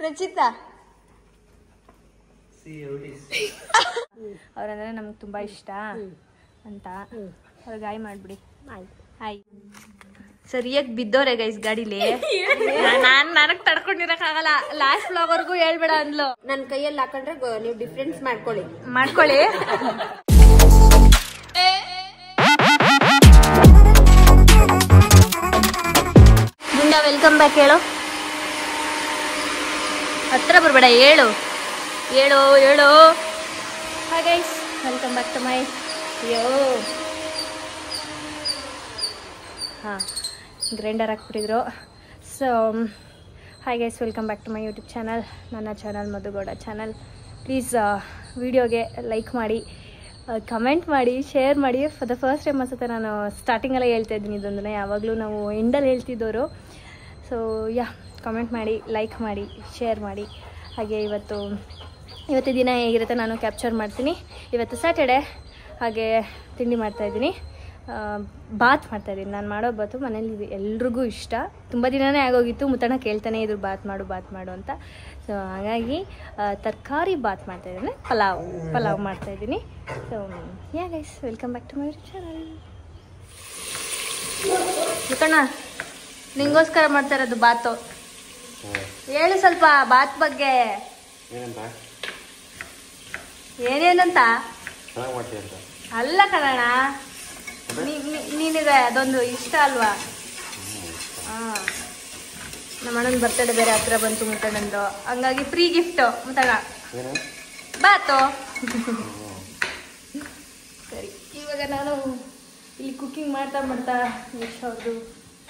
ರಚಿತಾ ಅವ್ರಂದ್ರೆ ನಮ್ಗೆ ತುಂಬಾ ಇಷ್ಟ ಅಂತ ಅವ್ರಿಗೆ ಹಾಯ್ ಮಾಡ್ಬಿಡಿ. ಹಾಯ್. ಸರಿಯಾಗಿ ಬಿದ್ದೋರೆ ಗೈಸ್ ಗಾಡಿಲಿ. ನನಗ್ ತಡ್ಕೊಂಡಿರಕ್ಕಾಗಲ್ಲ. ಲಾಸ್ಟ್ ವ್ಲಾಗ್ವರೆಗೂ ಹೇಳ್ಬೇಡ ಅಂದ್ಲು. ನನ್ನ ಕೈಯಲ್ಲಿ ಹಾಕೊಂಡ್ರೆ ನೀವು ಡಿಫ್ರೆನ್ಸ್ ಮಾಡ್ಕೊಳ್ಳಿ. ಗುಂಡ ವೆಲ್ಕಮ್ ಬ್ಯಾಕ್. ಹೇಳು, ಹತ್ರ ಬರ್ಬೇಡ. ಹೇಳು. Hi guys, welcome back to my grinder ಹಾಕ್ಬಿಟ್ಟಿದ್ರು. So hi guys, welcome back to my YouTube channel. ನನ್ನ ಚಾನಲ್ ಮಧುಗೌಡ ಚಾನಲ್. ಪ್ಲೀಸ್ ವಿಡಿಯೋಗೆ ಲೈಕ್ ಮಾಡಿ, ಕಮೆಂಟ್ ಮಾಡಿ, ಶೇರ್ ಮಾಡಿ. ಫಾರ್ ದ ಫಸ್ಟ್ ಟೈಮ್ ಅನ್ಸುತ್ತೆ ನಾನು ಸ್ಟಾರ್ಟಿಂಗಲ್ಲೇ ಹೇಳ್ತಾ ಇದ್ದೀನಿ ಇದೊಂದನ್ನು. ಯಾವಾಗಲೂ ನಾವು ಎಂಡಲ್ಲಿ ಹೇಳ್ತಿದ್ದವರು. ಸೊ ಕಮೆಂಟ್ ಮಾಡಿ, ಲೈಕ್ ಮಾಡಿ, ಶೇರ್ ಮಾಡಿ. ಹಾಗೆ ಇವತ್ತು ದಿನ ಹೇಗಿರುತ್ತೆ ನಾನು ಕ್ಯಾಪ್ಚರ್ ಮಾಡ್ತೀನಿ. ಇವತ್ತು ಸ್ಯಾಟರ್ಡೆ. ಹಾಗೆ ತಿಂಡಿ ಮಾಡ್ತಾಯಿದ್ದೀನಿ, ಬಾತ್ ಮಾಡ್ತಾಯಿದ್ದೀನಿ. ನಾನು ಮಾಡೋ ಬಾತು ಮನೇಲಿ ಎಲ್ರಿಗೂ ಇಷ್ಟ. ತುಂಬ ದಿನವೇ ಆಗೋಗಿತ್ತು, ಮುತ್ತಣ್ಣ ಕೇಳ್ತಾನೆ ಇದ್ರು ಬಾತ್ ಮಾಡು ಅಂತ. ಸೊ ಹಾಗಾಗಿ ತರಕಾರಿ ಬಾತ್ ಮಾಡ್ತಾಯಿದ್ದೀನಿ, ಪಲಾವ್ ಮಾಡ್ತಾಯಿದ್ದೀನಿ. So guys, welcome back to my channel. Muttanna ನಿಂಗೋಸ್ಕರ ಮಾಡ್ತಾ ಇರೋದು ಬಾತು. ಹೇಳು ಸ್ವಲ್ಪ ಬಾತ್ ಬಗ್ಗೆ. ಏನೇನಂತ ಅಲ್ಲ ಕಣಣ್ಣ, ನಿನಗೆ ಅದೊಂದು ಇಷ್ಟ ಅಲ್ವಾ? ನಮ್ಮ ಅಣ್ಣನ ಬರ್ತಡೇ ಬೇರೆ ಹತ್ರ ಬಂತು ಮುತ್ತಣ್ಣಂದು, ಹಂಗಾಗಿ ಫ್ರೀ ಗಿಫ್ಟ್ ಮುತ್ತಣ್ಣ ಬಾತು. ಸರಿ, ಇವಾಗ ನಾನು ಇಲ್ಲಿ ಕುಕ್ಕಿಂಗ್ ಮಾಡ್ತಾ ನಿಶಾ ಅವ್ರದ್ದು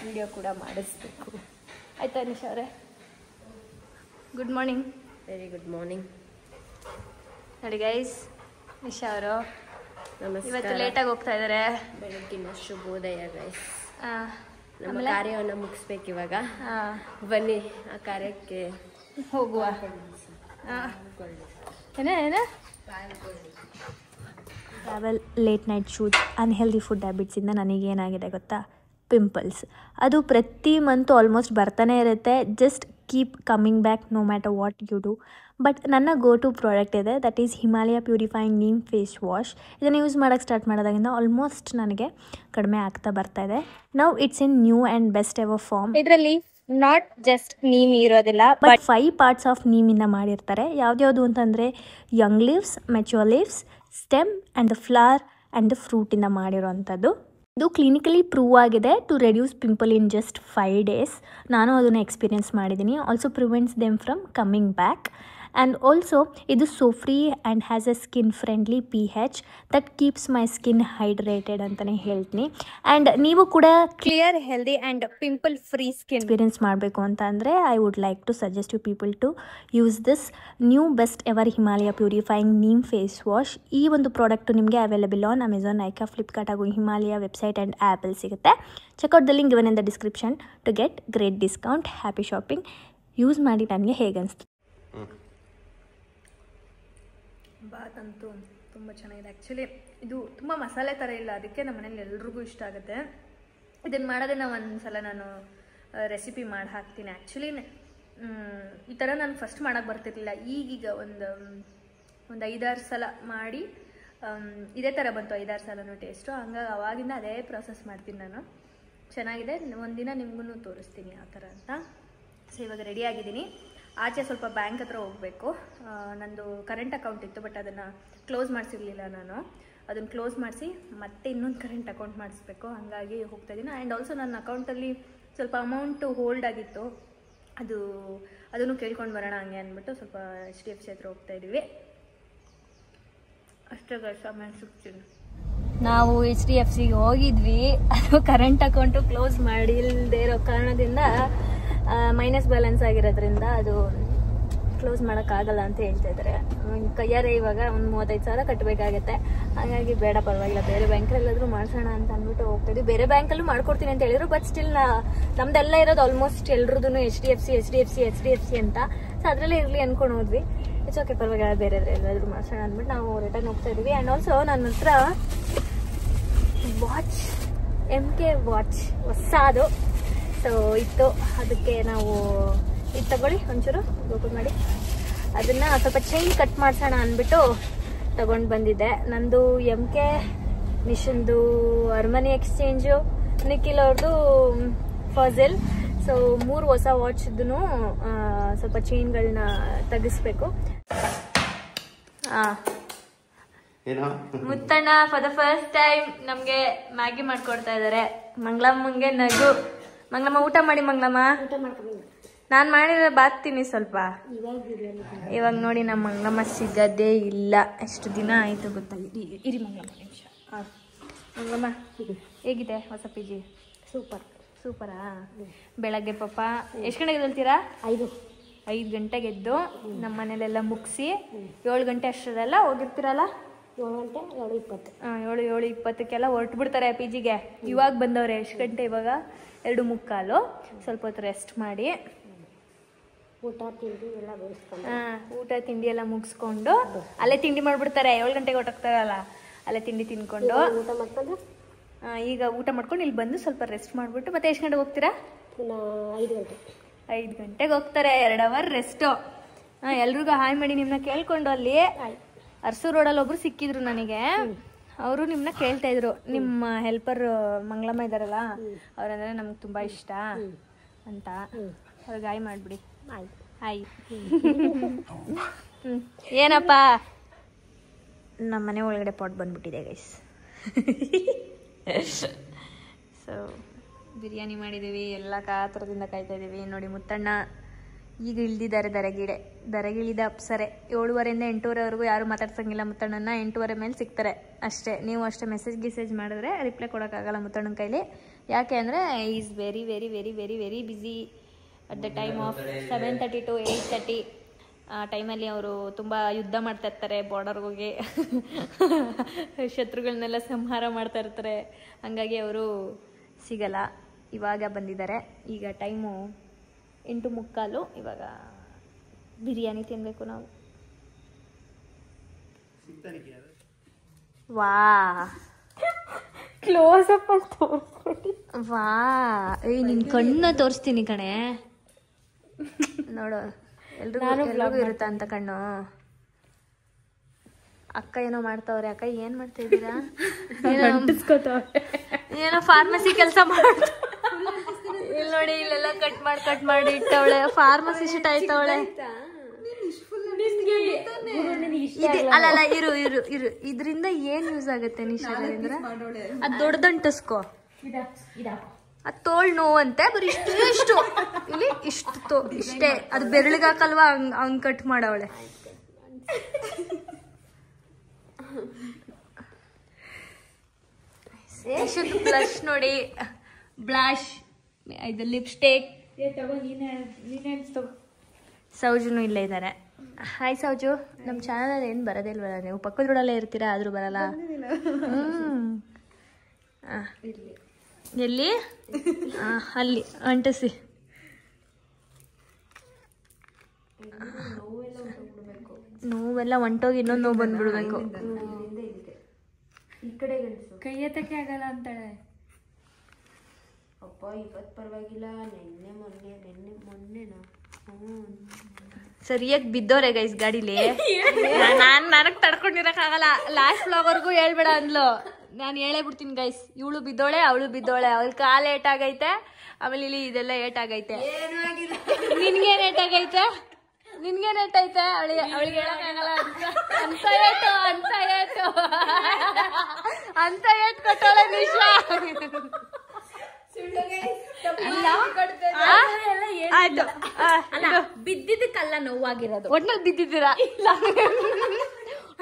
ವಿಡಿಯೋ ಕೂಡ ಮಾಡಿಸ್ಬೇಕು. ಆಯ್ತಾ ನಿಶಾ ಅವರೇ? Good morning. Very good morning. ನೋಡಿ ಗೈಸ್, ನಿಶಾ ಅವರು ಇವತ್ತು ಲೇಟಾಗಿ ಹೋಗ್ತಾ ಇದ್ದಾರೆ. ಬೆಳಗ್ಗಿನ ಶುಭೋದಯ ಗೈಸ್. ನಮ್ಮ ಕಾರ್ಯವನ್ನು ಮುಗಿಸ್ಬೇಕು ಇವಾಗ. ಬನ್ನಿ ಆ ಕಾರ್ಯಕ್ಕೆ ಹೋಗುವ. Travel, late night shoot, unhealthy food ಹ್ಯಾಬಿಟ್ಸಿಂದ ನನಗೇನಾಗಿದೆ ಗೊತ್ತಾ? ಪಿಂಪಲ್ಸ್. ಅದು ಪ್ರತಿ ಮಂತು ಆಲ್ಮೋಸ್ಟ್ ಬರ್ತಾನೆ ಇರುತ್ತೆ. Just keep coming back no matter what you do. But ನನ್ನ ಗೋ ಟು ಪ್ರಾಡಕ್ಟ್ ಇದೆ, that is Himalaya purifying neem face wash. ಇದನ್ನು ಯೂಸ್ ಮಾಡೋಕ್ಕೆ ಸ್ಟಾರ್ಟ್ ಮಾಡೋದಾಗಿಂದ ಆಲ್ಮೋಸ್ಟ್ ನನಗೆ ಕಡಿಮೆ ಆಗ್ತಾ ಬರ್ತಾ ಇದೆ. Now it's in new and best ever form. ಇದರಲ್ಲಿ ನಾಟ್ ಜಸ್ಟ್ ನೀಮ್ ಇರೋದಿಲ್ಲ, ಬಟ್ 5 ಪಾರ್ಟ್ಸ್ ಆಫ್ ನೀಮಿಂದ ಮಾಡಿರ್ತಾರೆ. ಯಾವ್ದ್ಯಾವುದು ಅಂತಂದರೆ young leaves, mature leaves, stem and the flower and the ಫ್ರೂಟಿಂದ ಮಾಡಿರೋವಂಥದ್ದು. ಇದು ಕ್ಲಿನಿಕಲಿ ಪ್ರೂವ್ ಆಗಿದೆ to reduce pimple in just 5 days. ನಾನು ಅದನ್ನು ಎಕ್ಸ್ಪೀರಿಯನ್ಸ್ ಮಾಡಿದ್ದೀನಿ. Also prevents them from coming back. And also ಇದು soap free and has a skin friendly pH that keeps my skin hydrated ಅಂತಲೇ ಹೇಳ್ತೀನಿ. ಆ್ಯಂಡ್ ನೀವು ಕೂಡ clear, healthy and pimple free skin experience ಮಾಡಬೇಕು ಅಂತ ಅಂದರೆ I would like to suggest you people to use this new best ever Himalaya purifying neem face wash. ಈ ಒಂದು product ನಿಮಗೆ available on Amazon, Nykaa, Flipkart ಹಾಗೂ ಹಿಮಾಲಯ ವೆಬ್ಸೈಟ್ ಆ್ಯಂಡ್ ಆ್ಯಪಲ್ಲಿ ಸಿಗುತ್ತೆ. Check out the link given in the description to get great discount. Happy shopping. Use ಮಾಡಿ ನನಗೆ ಹೇಗೆ ಅನಿಸ್ತು. ಬಾತ್ ಅಂತೂ ತುಂಬ ಚೆನ್ನಾಗಿದೆ. ಆ್ಯಕ್ಚುಲಿ ಇದು ತುಂಬ ಮಸಾಲೆ ಥರ ಇಲ್ಲ, ಅದಕ್ಕೆ ನಮ್ಮ ಮನೇಲಿ ಎಲ್ರಿಗೂ ಇಷ್ಟ ಆಗುತ್ತೆ. ಇದನ್ನು ಮಾಡೋದನ್ನ ಒಂದು ಸಲ ನಾನು ರೆಸಿಪಿ ಮಾಡಿ ಹಾಕ್ತೀನಿ. ಆ್ಯಕ್ಚುಲಿ ಈ ಥರ ನಾನು ಫಸ್ಟ್ ಮಾಡೋಕ್ಕೆ ಬರ್ತಿರ್ಲಿಲ್ಲ. ಈಗೀಗ ಒಂದು 5-6 ಸಲ ಮಾಡಿ ಇದೇ ಥರ ಬಂತು, 5-6 ಸಲನೂ ಟೇಸ್ಟು. ಹಂಗಾಗಿ ಅವಾಗಿಂದ ಅದೇ ಪ್ರಾಸೆಸ್ ಮಾಡ್ತೀನಿ ನಾನು. ಚೆನ್ನಾಗಿದೆ. ಒಂದಿನ ನಿಮಗೂ ತೋರಿಸ್ತೀನಿ ಯಾವ ಥರ ಅಂತ. ಸೊ ಇವಾಗ ರೆಡಿ ಆಗಿದ್ದೀನಿ. ಆಚೆ ಸ್ವಲ್ಪ ಬ್ಯಾಂಕ್ ಹತ್ರ ಹೋಗಬೇಕು. ನಂದು ಕರೆಂಟ್ ಅಕೌಂಟ್ ಇತ್ತು, ಬಟ್ ಅದನ್ನು ಕ್ಲೋಸ್ ಮಾಡಿಸಿರಲಿಲ್ಲ ನಾನು. ಅದನ್ನು ಕ್ಲೋಸ್ ಮಾಡಿಸಿ ಮತ್ತೆ ಇನ್ನೊಂದು ಕರೆಂಟ್ ಅಕೌಂಟ್ ಮಾಡಿಸ್ಬೇಕು. ಹಾಗಾಗಿ ಹೋಗ್ತಾಯಿದ್ದೀನಿ. ಆ್ಯಂಡ್ ಆಲ್ಸೋ ನನ್ನ ಅಕೌಂಟಲ್ಲಿ ಸ್ವಲ್ಪ ಅಮೌಂಟು ಹೋಲ್ಡ್ ಆಗಿತ್ತು, ಅದನ್ನು ಕೇಳ್ಕೊಂಡು ಬರೋಣ ಹಂಗೆ ಅಂದ್ಬಿಟ್ಟು ಸ್ವಲ್ಪ HDFC ಹತ್ರ ಹೋಗ್ತಾಯಿದ್ದೀವಿ. ಅಷ್ಟೇ ಗೈಸ್, ಆಮೇಲೆ ಸಿಗ್ತೀನಿ. ನಾವು HDFCಗೆ ಹೋಗಿದ್ವಿ. ಅದು ಕರೆಂಟ್ ಅಕೌಂಟು ಕ್ಲೋಸ್ ಮಾಡಿಲ್ಲದೆ ಇರೋ ಕಾರಣದಿಂದ ಮೈನಸ್ ಬ್ಯಾಲೆನ್ಸ್ ಆಗಿರೋದ್ರಿಂದ ಅದು ಕ್ಲೋಸ್ ಮಾಡೋಕ್ಕಾಗಲ್ಲ ಅಂತ ಹೇಳ್ತಾ ಇದ್ದಾರೆ. ಕೈಯಾರೆ ಇವಾಗ ಒಂದು 35,000 ಕಟ್ಟಬೇಕಾಗತ್ತೆ. ಹಾಗಾಗಿ ಬೇಡ, ಪರವಾಗಿಲ್ಲ, ಬೇರೆ ಬ್ಯಾಂಕಲ್ಲಾದರೂ ಮಾಡಿಸೋಣ ಅಂತ ಅಂದ್ಬಿಟ್ಟು ಹೋಗ್ತಾಯಿದ್ವಿ. ಬೇರೆ ಬ್ಯಾಂಕಲ್ಲೂ ಮಾಡ್ಕೊಡ್ತೀನಿ ಅಂತ ಹೇಳಿದ್ರು, ಬಟ್ ಸ್ಟಿಲ್ ನಮ್ದೆಲ್ಲ ಇರೋದು ಆಲ್ಮೋಸ್ಟ್ ಎಲ್ರದ್ದು HDFC ಅಂತ. ಸೊ ಅದರಲ್ಲೇ ಇರಲಿ ಅಂದ್ಕೊಂಡು ಹೋದ್ವಿ. ಇಟ್ಸ್ ಓಕೆ, ಪರವಾಗಿಲ್ಲ, ಬೇರೆ ಎಲ್ಲಾದರೂ ಮಾಡಿಸೋಣ ಅಂದ್ಬಿಟ್ಟು ನಾವು ರಿಟರ್ನ್ ಹೋಗ್ತಾ ಇದ್ವಿ. ಆ್ಯಂಡ್ ಆಲ್ಸೋ ನನ್ನ ಹತ್ರ ವಾಚ್, MK ವಾಚ್ ಹೊಸದು ಸೊ ಇತ್ತು. ಅದಕ್ಕೆ ನಾವು ಇದು ತಗೊಳ್ಳಿ ಒಂಚೂರು ಓಪನ್ ಮಾಡಿ. ಅದನ್ನ ಸ್ವಲ್ಪ ಚೈನ್ ಕಟ್ ಮಾಡ್ಸೋಣ ಅಂದ್ಬಿಟ್ಟು ತಗೊಂಡು ಬಂದಿದ್ದೆ. ನಂದು MK, ನಿಶಂದು ಅರ್ಮನಿ ಎಕ್ಸ್ಚೇಂಜು, ನಿಖಿಲ್ ಅವ್ರದ್ದು ಫಾಜೆಲ್. ಸೊ 3 ಹೊಸ ವಾಚ್ ಇದ್ದೂ ಸ್ವಲ್ಪ ಚೈನ್ಗಳನ್ನ ತೆಗಿಸ್ಬೇಕು. Muthanna for the first time ನಮ್ಗೆ ಮ್ಯಾಗಿ ಮಾಡ್ಕೊಡ್ತಾ ಇದಾರೆ. ಮಂಗ್ಲಮ್ಮಂಗೆ ನಗು. ಮಂಗ್ಲಮ್ಮ ಊಟ ಮಾಡಿ. ಮಂಗ್ಲಮ್ಮ ನಾನ್ ಮಾಡಿದ್ರೆ ಬಾಗ್ತೀನಿ ಸ್ವಲ್ಪ. ಇವಾಗ ನೋಡಿ ನಮ್ಮ ಮಂಗ್ಲಮ್ಮ ಸಿಗದೇ ಇಲ್ಲ. ಎಷ್ಟು ದಿನ ಆಯ್ತು ಗೊತ್ತಾಗಿ. ಇರಿ ಮಂಗ್ಲಮ್ಮ ನಿಮಿಷ. ಮಂಗ್ಲಮ್ಮ ಹೇಗಿದೆ ಹೊಸ PG? ಸೂಪರಾ? ಬೆಳಗ್ಗೆ ಪಾಪ ಎಷ್ಟು ಗಂಟೆಗೆ ಎದ್ದೇಳ್ತೀರಾ? 5 ಗಂಟೆಗೆ ಎದ್ದು ನಮ್ಮ ಮನೇಲೆಲ್ಲ ಮುಗಿಸಿ 7 ಗಂಟೆ ಅಷ್ಟರಲ್ಲ ಹೋಗಿರ್ತೀರಲ್ಲ? 7:20 ಹೊರಟು ಬಿಡ್ತಾರೆ PGಗೆ. ಇವಾಗ ಬಂದವ್ರೆ. ಎಷ್ಟು ಗಂಟೆ ಇವಾಗ? 2:45. ಸ್ವಲ್ಪ ಹೊತ್ತು ರೆಸ್ಟ್ ಮಾಡಿ ಊಟ ತಿಂಡಿ ಎಲ್ಲ ಮುಗಿಸ್ಕೊಂಡು ಅಲ್ಲೇ ತಿಂಡಿ ಮಾಡ್ಬಿಡ್ತಾರೆ. 7 ಗಂಟೆಗೆ ಹೊರಟಾಗ್ತಾರಲ್ಲ, ಅಲ್ಲೇ ತಿಂಡಿ ತಿನ್ಕೊಂಡು ಈಗ ಊಟ ಮಾಡ್ಕೊಂಡು ಇಲ್ಲಿ ಬಂದು ಸ್ವಲ್ಪ ರೆಸ್ಟ್ ಮಾಡ್ಬಿಟ್ಟು ಮತ್ತೆ ಎಷ್ಟು ಗಂಟೆಗೆ ಹೋಗ್ತೀರಾ? 5 ಗಂಟೆಗೆ ಹೋಗ್ತಾರೆ. 2 ಅವರ್ ರೆಸ್ಟು. ಎಲ್ರಿಗೂ ಹಾಯ್ ಮಾಡಿ ನಿಮ್ಮನ್ನ ಕೇಳ್ಕೊಂಡು. ಅಲ್ಲಿ ಅರಸೂರು ರೋಡಲ್ಲಿ ಒಬ್ರು ಸಿಕ್ಕಿದ್ರು ನನಗೆ. ಅವರು ನಿಮ್ಮನ್ನ ಕೇಳ್ತಾ ಇದ್ರು. ನಿಮ್ಮ ಹೆಲ್ಪರ್ ಮಂಗ್ಲಮ್ಮ ಇದ್ದಾರಲ್ಲ, ಅವ್ರಂದ್ರೆ ನಮ್ಗೆ ತುಂಬ ಇಷ್ಟ ಅಂತ. ಅವ್ರಿಗೆ ಹಾಯ್ ಮಾಡಿಬಿಡಿ. ಹಾಯ್. ಏನಪ್ಪ ನಮ್ಮ ಮನೆ ಒಳಗಡೆ ಪಾಟ್ ಬಂದ್ಬಿಟ್ಟಿದೆ ಗೈಸ್. ಸೊ ಬಿರಿಯಾನಿ ಮಾಡಿದ್ದೀವಿ. ಎಲ್ಲ ಕಾತರದಿಂದ ಕಾಯ್ತಾ ಇದ್ದೀವಿ. ನೋಡಿ ಮುತ್ತಣ್ಣ ಈಗ ಇಳ್ದಿದ್ದಾರೆ ದರಗಿಳಿದ ಅಪ್ಸರೆ. 7:30 8:00ವರೆಗೂ ಯಾರು ಮಾತಾಡ್ಸಂಗಿಲ್ಲ ಮುತ್ತಣ್ಣನ. 8:30 ಮೇಲೆ ಸಿಗ್ತಾರೆ ಅಷ್ಟೇ. ನೀವು ಅಷ್ಟೇ ಮೆಸೇಜ್ ಮಾಡಿದ್ರೆ ರಿಪ್ಲೈ ಕೊಡೋಕ್ಕಾಗಲ್ಲ ಮುತ್ತಣ್ಣನ ಕೈಲಿ. ಯಾಕೆ ಅಂದರೆ is very very very very very busy at the time of 7:30 to 8:30. ಆ ಟೈಮಲ್ಲಿ ಅವರು ತುಂಬ ಯುದ್ಧ ಮಾಡ್ತಾ ಇರ್ತಾರೆ ಬಾರ್ಡರ್ಗೆ ಹೋಗಿ. ಶತ್ರುಗಳನ್ನೆಲ್ಲ ಸಂಹಾರ ಮಾಡ್ತಾ ಇರ್ತಾರೆ. ಹಾಗಾಗಿ ಅವರು ಸಿಗಲ್ಲ. ಇವಾಗ ಬಂದಿದ್ದಾರೆ. ಈಗ ಟೈಮು 8:45. ಇವಾಗ ಬಿರಿಯಾನಿ ತಿನ್ನಬೇಕು ನಾವು. ವಾ ಕ್ಲೋಸ್ ಅಪ್ ಅಲ್ಲಿ ತೋರಿಸ್ಬಿಟ್ಟು. ವಾ ನಿನ್ನ ಕಣ್ಣ ತೋರಿಸ್ತೀನಿ ಕಣೆ. ನೋಡು ಎಲ್ರಿಗೂ ಇರುತ್ತ ಅಂತ ಕಣ್ಣು. ಅಕ್ಕ ಏನೋ ಮಾಡ್ತಾವ್ರೆ. ಅಕ್ಕ ಏನ್ ಮಾಡ್ತಾ ಇದ್ದೀರಾ? ಏನೋ ಫಾರ್ಮಸಿ ಕೆಲಸ ಮಾಡ್ತಾ. ಇಲ್ಲಿ ನೋಡಿ, ಇಲ್ಲೆಲ್ಲ ಕಟ್ ಮಾಡಿ ಇಟ್ಟವಳೆ. ಫಾರ್ಮಸಿಸ್ಟ್ ಆಯ್ತವಳೆ. ಅಲ್ಲ ಇರು ಇದರಿಂದ ಏನ್ ಯೂಸ್ ಆಗುತ್ತೆ ನಿಶಾದಿಂದ? ಅದ್ ದೊಡ್ಡದಂಟಿಸ್ಕೋ. ಅದು ತೋಳ್ ನೋವಂತೆ. ಬರೀ ಇಷ್ಟು ಇಲ್ಲಿ ಇಷ್ಟೇ. ಅದು ಬೆರಳಿಗಾಕಲ್ವಾ? ಹಂಗ್ ಕಟ್ ಮಾಡವಳೆ. ಬ್ಲಶ್ ನೋಡಿ, ಬ್ಲಾಶ್, ಇದು ಲಿಪ್ಸ್ಟಿಕ್. ಸೌಜುನು ಇಲ್ಲೇ ಇದ್ದಾರೆ. ಹಾಯ್ ಸೌಜು. ನಮ್ಮ ಚಾನಲ್ ಏನು ಬರೋದೇ ಇಲ್ವಲ್ಲ ನೀವು? ಪಕ್ಕದ ರೋಡಲ್ಲೇ ಇರ್ತೀರಾ, ಆದ್ರೂ ಬರಲ್ಲ. ಎಲ್ಲಿ? ಅಲ್ಲಿ ಅಂಟಿಸಿ. ನೋವೆಲ್ಲ ಹೊಂಟೋಗಿ ಇನ್ನೊಂದು ನೋವು ಬಂದ್ಬಿಡ್ಬೇಕು. ಈ ಕಡೆ ಕೈ ಎತ್ತಕ್ಕೆ ಆಗಲ್ಲ ಅಂತಾಳೆ. ಅಪ್ಪ ಇವತ್ತು ಪರವಾಗಿಲ್ಲ. ಮೊನ್ನೆನಾ ಸರಿಯಾಗಿ ಬಿದ್ದೋರೆ ಗೈಸ್ ಗಾಡಿಲಿ. ನನಗೆ ತಡ್ಕೊಂಡಿರಕ್ಕಾಗಲ್ಲ. ಲಾಸ್ಟ್ ವ್ಲಾಗ್ವರೆಗೂ ಹೇಳ್ಬೇಡ ಅಂದ್ಲು. ನಾನು ಹೇಳೇ ಬಿಡ್ತೀನಿ ಗೈಸ್. ಇವಳು ಬಿದ್ದೋಳೆ, ಅವಳು ಬಿದ್ದೋಳೆ. ಅವಳ ಕಾಲು ಏಟಾಗೈತೆ, ಆಮೇಲೆ ಇಲ್ಲಿ ಇದೆಲ್ಲ ಏಟಾಗೈತೆ. ನಿನ್ಗೇನ್ ಏಟಾಗೈತೆ? ಅವಳಿಗೆ ಹೇಳಕ್ಕಾಗಲ್ಲ. ಅಂತ ಏಟ್ ಕೊಟ್ಟೋಳೆ ನಿಶಾ. ಆಯ್ತು, ಬಿದ್ದಿದ್ದಕ್ಕಲ್ಲ ನೋವಾಗಿರೋದು. ಒಟ್ನಲ್ಲಿ ಬಿದ್ದಿದ್ದೀರಾ?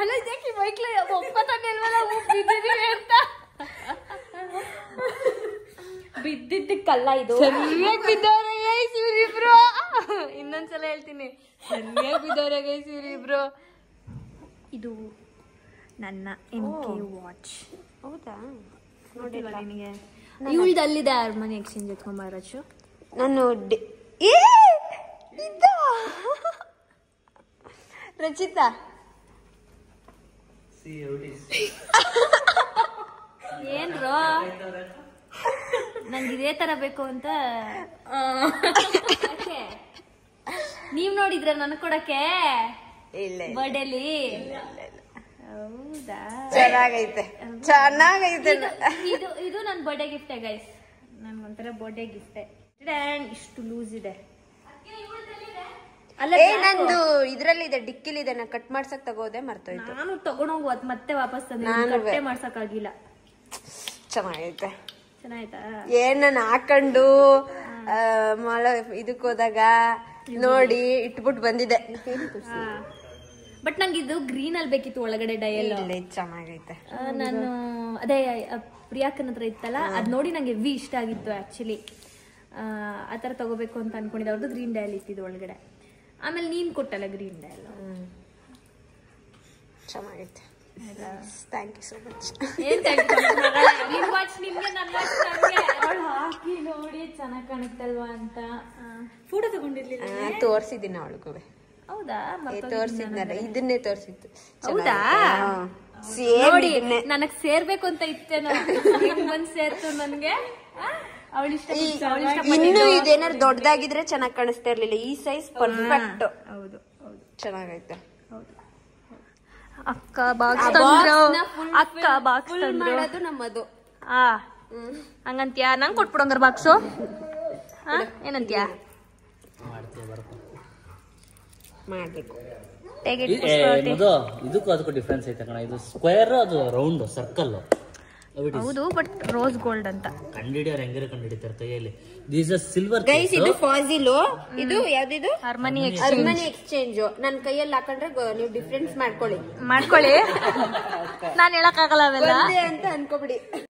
ಅಲ್ಲ ಇದಕ್ಕೆ ಬೈಕ್ಲ ಒಪ್ಪತ್ತಾನೆ ಅಲ್ವಲ್ಲ ಬಿದ್ದಿದ್ದೀವಿ ಅಂತ. ಬಿದ್ದಿದ್ದಕ್ಕಲ್ಲ ಇದು. ಸರಿಯಾಗಿ ಬಿದ್ದವ್ರೆ ಗೈಸ್ ಇವ್ರಿಬ್ರು. ಇನ್ನೊಂದ್ಸಲ ಹೇಳ್ತೀನಿ, ಸರಿಯಾಗಿ ಬಿದ್ದವ್ರೆ ಗೈಸ್ ಇವ್ರಿಬ್ರು. ಇದು ನನ್ನ MK ವಾಚ್. ಹೌದಾ? ನೋಡಿಲ್ಲ ನಿನಗೆ? ಇವಳ್ದು ಅಲ್ಲಿದೆ ಅರ್ಮನಿ ಎಕ್ಸ್ಚೇಂಜ್ ಎತ್ಕೊಂಬಾರಚ್ಚು. ನಾನು ರಚಿತಾ ಏನ್ರೋ ನಂಗೆ ಇದೇ ತರ ಬೇಕು ಅಂತ. ನೀವ್ ನೋಡಿದ್ರ ನನಗ್ ಕೊಡಕ್ಕೆ ಇಲ್ಲ ಬರ್ಡೇಲಿ? ಹೌದಾ, ಚೆನ್ನಾಗೈತೆ. ಇದು ನನ್ ಬರ್ಡೇ ಗಿಫ್ಟೇ ಗೈಸ್, ನನ್ಗೊಂಥರ ಬರ್ಡೇ ಗಿಫ್ಟೇ. ಇಷ್ಟು ಲೂಸ್ ಇದೆ. ನಂದು ಇದ್ರಲ್ಲಿದೆ, ಡಿಕ್ಕಿಲಿದೆ. ನಾ ಕಟ್ ಮಾಡ್ಸಕ್ ತಗೋದೆ, ಮರ್ತೋಯ್ತು. ನಾನು ತಗೊಂಡೋಗು ಅದ್ ಮತ್ತೆ ವಾಪಸ್ ತಂದೆ, ಮಾಡ್ಸಕ್ ಆಗಿಲ್ಲ. ಚೆನ್ನಾಗೈತೆ. ಚೆನ್ನಾಯ್ತಾ? ನಾನು ಹಾಕೊಂಡು ಇದಕ್ ಹೋದಾಗ ನೋಡಿ ಇಟ್ಬಿಟ್ಟು ಬಂದಿದೆ. ಬಟ್ ನಂಗೆ ಇದು ಗ್ರೀನ್ ಅಲ್ಲಿ ಬೇಕಿತ್ತು, ಒಳಗಡೆ ಡಯಲ್. ಚೆನ್ನಾಗೈತೆ. ನಾನು ಅದೇ ಪ್ರಿಯಾಕನ್ ಹತ್ರ ಇತ್ತಲ್ಲ, ಅದ್ ನೋಡಿ ನಂಗೆ ಹೆವಿ ಇಷ್ಟ ಆಗಿತ್ತು ಆಕ್ಚುಲಿ. ಆತರ ತಗೋಬೇಕು ಅಂತ ಅನ್ಕೊಂಡಿದ್ದೆ. ಅವ್ರದ್ದು ಗ್ರೀನ್ ಡಯಲ್ ಇತ್ತಿದ್ದು ಒಳಗಡೆ. ಆಮೇಲೆ ನೀನ್ ಕೊಟ್ಟಲ್ಲ ಗ್ರೀನ್ ಡಯಲ್. ಚೆನ್ನಾಗೈತೆ. Thank you so much. ಹಾಕಿ ನೋಡಿ ಚೆನ್ನಾಗಿ ಕಾಣುತ್ತಲ್ವಾ ಅಂತ ಫೋಟೋ ತಗೊಂಡಿರ್ಲಿಲ್ಲ, ತೋರ್ಸಿದ್ದೀನಿ ಅವಳಿಗೂ. ಹೌದಾ? ತೋರ್ಸಿದ್ನಲ್ಲ, ಇದನ್ನೇ ತೋರ್ಸಿತ್ತು. ಹೌದಾ? ನೋಡಿ ನನಗ್ ಸೇರ್ಬೇಕು ಅಂತ ಇತ್ತೇನೋ, ಬಂದ್ ಸೇರ್ತು ನನ್ಗೆ. ಇನ್ನು ಇದೇನಾದ್ರು ದೊಡ್ಡದಾಗಿದ್ರೆ ಚೆನ್ನಾಗಿ ಕಾಣಿಸ್ತಾ ಇರ್ಲಿಲ್ಲ. ಈ ಸೈಜ್ ಪರ್ಫೆಕ್ಟ್. ಹೌದು ಹೌದು, ಚೆನ್ನಾಗೈತೆ. ಅಕ್ಕ ಬಾಕ್ಸ್ ತಂದ್ರು, ಅಕ್ಕ ಬಾಕ್ಸ್ ಮಾಡೋದು ನಮ್ಮದು. ಹಂಗಂತ್ಯಾ? ನಂಗೆ ಕೊಟ್ಬಿಡಂಗಾರ ಬಾಕ್ಸು. ಏನಂತ್ಯಾ? ಮಾಡ್ಬೇಕು. ಇದಕ್ಕೂ ಅದಕ್ಕೂ ಡಿಫ್ರೆನ್ಸ್ ಐತೆ ಕಣ. ಇದು ಸ್ಕ್ವೇರ್, ಅದು ರೌಂಡ್ ಸರ್ಕಲ್. ಹೌದು, ಬಟ್ ರೋಸ್ ಗೋಲ್ಡ್ ಅಂತ ಕಂಡಿಡಿಯೋರು ಹೆಂಗಿರೋ ಕಂಡಿಡಿತಾರೆ ಕೈಯಲ್ಲಿ. This is silver guys. ಇದು ಫಾಸಿಲು, ಇದು ಯಾವ್ದಿದು? Harmony exchange. ನನ್ ಕೈಯಲ್ಲಿ ಹಾಕೊಂಡ್ರೆ ನೀವು ಡಿಫ್ರೆನ್ಸ್ ಮಾಡ್ಕೊಳ್ಳಿ. ನಾನು ಹೇಳಕ್ ಆಗಲ್ಲ ಅವೆಲ್ಲ ಅಂತ ಅನ್ಕೋಬಿಡಿ.